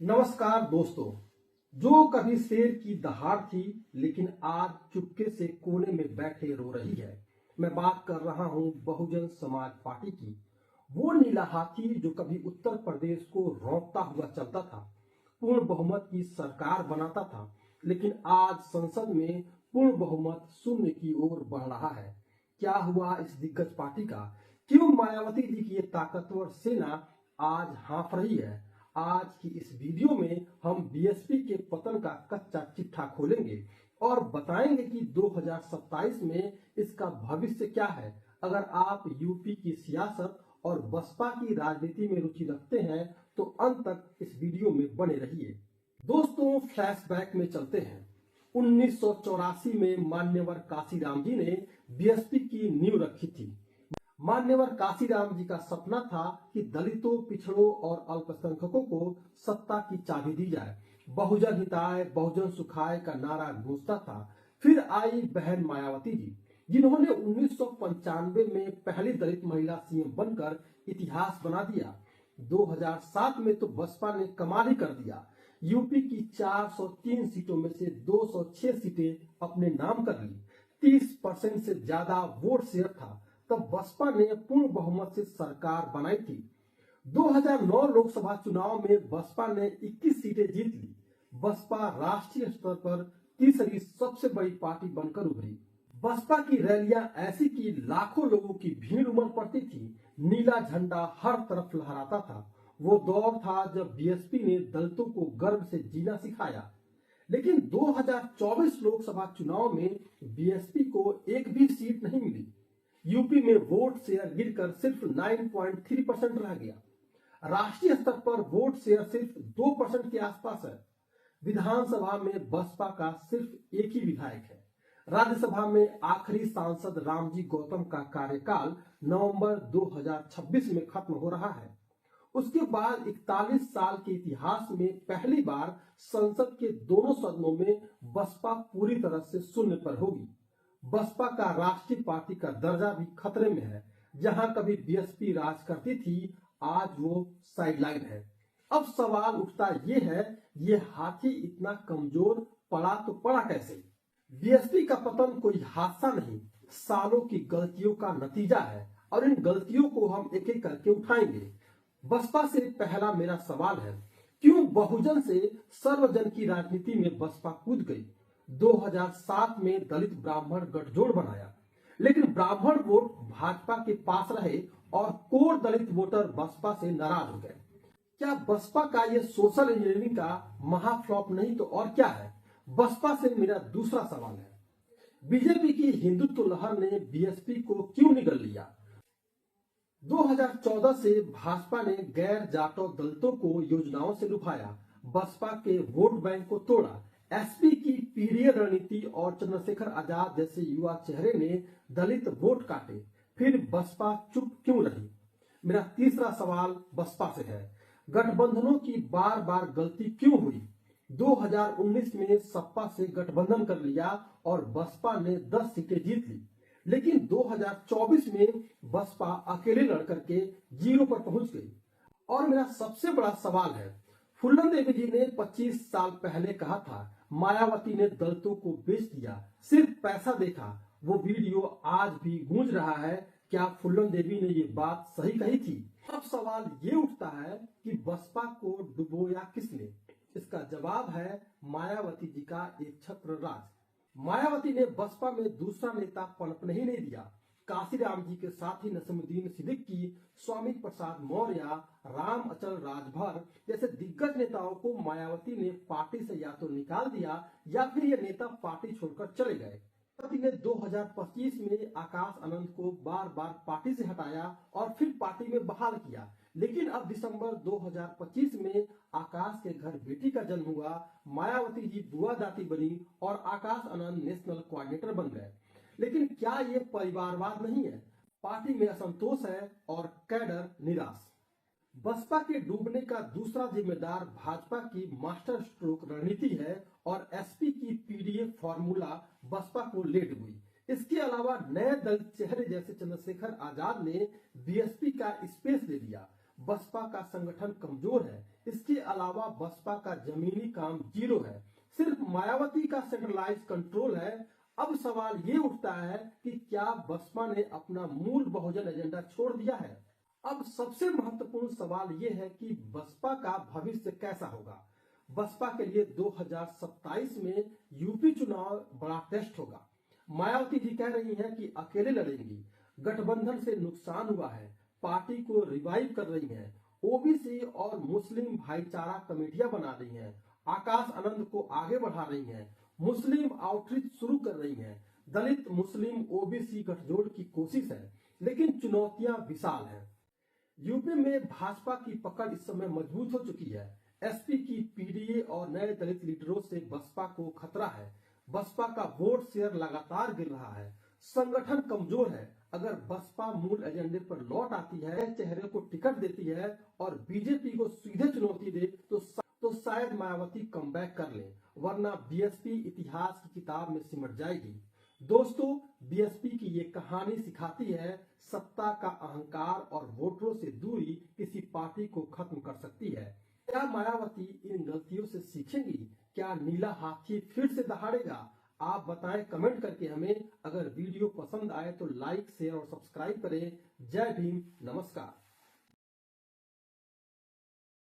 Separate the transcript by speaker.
Speaker 1: नमस्कार दोस्तों। जो कभी शेर की दहाड़ थी लेकिन आज चुपके से कोने में बैठे रो रही है। मैं बात कर रहा हूं बहुजन समाज पार्टी की। वो नीला हाथी जो कभी उत्तर प्रदेश को रौंदता हुआ चलता था, पूर्ण बहुमत की सरकार बनाता था, लेकिन आज संसद में पूर्ण बहुमत शून्य की ओर बढ़ रहा है। क्या हुआ इस दिग्गज पार्टी का? क्यों मायावती जी की ये ताकतवर सेना आज हाँफ रही है? आज की इस वीडियो में हम बीएसपी के पतन का कच्चा चिट्ठा खोलेंगे और बताएंगे कि 2027 में इसका भविष्य क्या है। अगर आप यूपी की सियासत और बसपा की राजनीति में रुचि रखते हैं तो अंत तक इस वीडियो में बने रहिए। दोस्तों, फ्लैशबैक में चलते हैं। 1984 में मान्यवर काशीराम जी ने बीएसपी की नींव रखी थी। मान्यवर काशीराम जी का सपना था कि दलितों, पिछड़ों और अल्पसंख्यकों को सत्ता की चाबी दी जाए। बहुजन हिताय बहुजन सुखाय का नारा गूंजता था। फिर आई बहन मायावती जी, जिन्होंने 1995 में पहली दलित महिला सीएम बनकर इतिहास बना दिया। 2007 में तो बसपा ने कमाल ही कर दिया। यूपी की 403 सीटों में से 206 सीटें अपने नाम कर ली। 30% से ज्यादा वोट शेयर था। तब बसपा ने पूर्ण बहुमत से सरकार बनाई थी। 2009 लोकसभा चुनाव में बसपा ने 21 सीटें जीत ली। बसपा राष्ट्रीय स्तर पर तीसरी सबसे बड़ी पार्टी बनकर उभरी। बसपा की रैलियां ऐसी कि लाखों लोगों की भीड़ उमड़ पड़ती थी। नीला झंडा हर तरफ लहराता था। वो दौर था जब बीएसपी ने दलितों को गर्व से जीना सिखाया। लेकिन 2024 लोकसभा चुनाव में बीएसपी को एक भी सीट नहीं मिली। यूपी में वोट शेयर गिरकर सिर्फ 9.3% रह गया। राष्ट्रीय स्तर पर वोट शेयर सिर्फ 2% के आसपास है। विधानसभा में बसपा का सिर्फ एक ही विधायक है। राज्यसभा में आखिरी सांसद रामजी गौतम का कार्यकाल नवंबर 2026 में खत्म हो रहा है। उसके बाद 41 साल के इतिहास में पहली बार संसद के दोनों सदनों में बसपा पूरी तरह से शून्य पर होगी। बसपा का राष्ट्रीय पार्टी का दर्जा भी खतरे में है। जहां कभी बीएसपी राज करती थी, आज वो साइडलाइन है। अब सवाल उठता ये है, ये हाथी इतना कमजोर पड़ा तो पड़ा कैसे? बीएसपी का पतन कोई हादसा नहीं, सालों की गलतियों का नतीजा है और इन गलतियों को हम एक एक करके उठाएंगे। बसपा से पहला मेरा सवाल है, क्यों बहुजन से सर्वजन की राजनीति में बसपा कूद गई? 2007 में दलित ब्राह्मण गठजोड़ बनाया, लेकिन ब्राह्मण वोट भाजपा के पास रहे और कोर दलित वोटर बसपा से नाराज हो गए। क्या बसपा का ये सोशल इंजीनियरिंग का महाफ्लॉप नहीं तो और क्या है? बसपा से मेरा दूसरा सवाल है, बीजेपी की हिंदुत्व लहर ने बीएसपी को क्यों निगल लिया? 2014 से भाजपा ने गैर जाटो दलितों को योजनाओं से लुभाया, बसपा के वोट बैंक को तोड़ा। एसपी की पीढ़ी रणनीति और चंद्रशेखर आजाद जैसे युवा चेहरे ने दलित वोट काटे, फिर बसपा चुप क्यों रही? मेरा तीसरा सवाल बसपा से है, गठबंधनों की बार बार गलती क्यों हुई? 2019 में सपा से गठबंधन कर लिया और बसपा ने 10 सीटें जीत ली, लेकिन 2024 में बसपा अकेले लड़ करके 0 पर पहुंच गई। और मेरा सबसे बड़ा सवाल है, फुल्लन देवी जी ने 25 साल पहले कहा था मायावती ने दलितों को बेच दिया, सिर्फ पैसा देखा। वो वीडियो आज भी गूंज रहा है। क्या फुल्लन देवी ने ये बात सही कही थी? अब सवाल ये उठता है कि बसपा को डुबोया किसने? इसका जवाब है मायावती जी का एक छत्र राज। मायावती ने बसपा में दूसरा नेता पनपने ही नहीं दिया। काशीराम जी के साथ ही नसीमुद्दीन सिद्दीकी, स्वामी प्रसाद मौर्य, राम अचल राजभर जैसे दिग्गज नेताओं को मायावती ने पार्टी से या तो निकाल दिया या फिर ये नेता पार्टी छोड़कर चले गए। मायावती ने 2025 में आकाश आनंद को बार बार पार्टी से हटाया और फिर पार्टी में बहाल किया, लेकिन अब दिसंबर 2025 में आकाश के घर बेटी का जन्म हुआ, मायावती जी बुआ दाती बनी और आकाश आनंद नेशनल कोऑर्डिनेटर बन गए। लेकिन क्या ये परिवारवाद नहीं है? पार्टी में असंतोष है और कैडर निराश। बसपा के डूबने का दूसरा जिम्मेदार भाजपा की मास्टर स्ट्रोक रणनीति है और एसपी की पीडीए फॉर्मूला बसपा को ले डूबी। इसके अलावा नए दलित चेहरे जैसे चंद्रशेखर आजाद ने बीएसपी का स्पेस ले लिया। बसपा का संगठन कमजोर है। इसके अलावा बसपा का जमीनी काम जीरो है। सिर्फ मायावती का सेंट्रलाइज कंट्रोल है। अब सवाल ये उठता है कि क्या बसपा ने अपना मूल बहुजन एजेंडा छोड़ दिया है? अब सबसे महत्वपूर्ण सवाल ये है कि बसपा का भविष्य कैसा होगा। बसपा के लिए 2027 में यूपी चुनाव बड़ा टेस्ट होगा। मायावती जी कह रही हैं कि अकेले लड़ेंगी, गठबंधन से नुकसान हुआ है, पार्टी को रिवाइव कर रही हैं, ओबीसी और मुस्लिम भाईचारा कमेटियां बना रही हैं, आकाश आनंद को आगे बढ़ा रही हैं, मुस्लिम आउटरीच शुरू कर रही हैं, दलित मुस्लिम ओबीसी गठजोड़ की कोशिश है, लेकिन चुनौतियां विशाल हैं। यूपी में भाजपा की पकड़ इस समय मजबूत हो चुकी है। एसपी की पीडीए और नए दलित लीडरों से बसपा को खतरा है। बसपा का वोट शेयर लगातार गिर रहा है। संगठन कमजोर है। अगर बसपा मूल एजेंडे पर लौट आती है, चेहरे को टिकट देती है और बीजेपी को सीधे चुनौती दे तो शायद मायावती कमबैक कर ले, वरना बीएसपी इतिहास की किताब में सिमट जाएगी। दोस्तों, बीएसपी की ये कहानी सिखाती है सत्ता का अहंकार और वोटरों से दूरी किसी पार्टी को खत्म कर सकती है। क्या मायावती इन गलतियों से सीखेंगी? क्या नीला हाथी फिर से दहाड़ेगा? आप बताएं कमेंट करके हमें। अगर वीडियो पसंद आए तो लाइक, शेयर और सब्सक्राइब करें। जय भीम, नमस्कार।